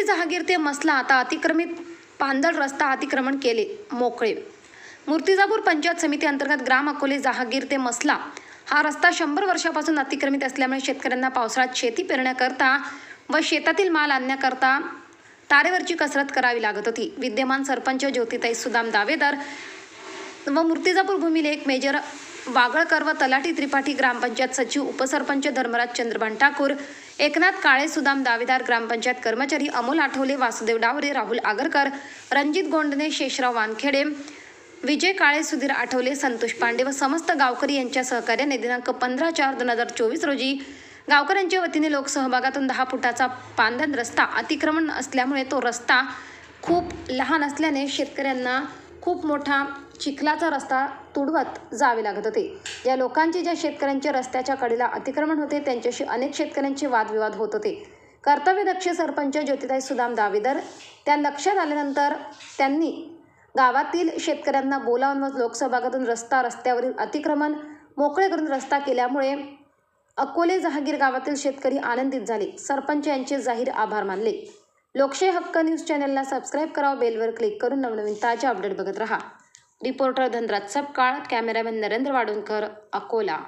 अकोले जहागीर ते मसला आता अतिक्रमित पांदळ रस्ता अतिक्रमण केले मोकळे। मूर्तिजापूर पंचायत समिती अंतर्गत ग्राम अकोले जहागीर ते मसला हा रस्ता 100 वर्षापासून अतिक्रमित असल्यामुळे शेतकऱ्यांना पावसाळ्यात शेती पेरण्याकरता व शेतातील माल आणण्याकरता तारेवरची कसरत करावी लागत होती। विद्यमान सरपंच ज्योतिताई सुदाम दावेदार व मूर्तिजापूर भूमिलेख मेजर वागळकर व तलाठी त्रिपाठी, ग्रामपंचायत सचिव, उपसरपंच धर्मराज चंद्रभान ठाकूर, एकनाथ काळे, सुदाम दावेदार, ग्रामपंचायत कर्मचारी अमोल आठवले, वासुदेव डावरे, राहुल आगरकर, रणजित गोंडणे, शेषराव वानखेडे, विजय काळे, सुधीर आठवले, संतोष पांडे व समस्त गावकरी यांच्या सहकार्याने दिनांक 15/4/2024 रोजी गावकऱ्यांच्या वतीने लोकसहभागातून 10 फुटाचा पांदण रस्ता अतिक्रमण असल्यामुळे तो रस्ता खूप लहान असल्याने शेतकऱ्यांना खूप मोठा चिखलाचा रस्ता तुडवत जावे लागत होते। या लोकांचे, ज्या शेतकऱ्यांच्या रस्त्याच्या कडेला अतिक्रमण होते त्यांच्याशी अनेक शेतकऱ्यांचे वादविवाद होत होते। कर्तव्यदक्ष सरपंच ज्योतिताई सुदाम दावेदार त्या लक्षात आल्यानंतर त्यांनी गावातील शेतकऱ्यांना बोलावून व लोकसहभागातून रस्त्यावरील अतिक्रमण मोकळे करून रस्ता केल्यामुळे अकोले जहागीर गावातील शेतकरी आनंदित झाले। सरपंच यांचे जाहीर आभार मानले। लोकशाही हक्क न्यूज चॅनलला सबस्क्राईब करा, बेलवर क्लिक करून नवनवीन ताजे अपडेट बघत रहा। Reporter Dhanraj Sapkal, cameraman Narendra Wadunkar, Akola.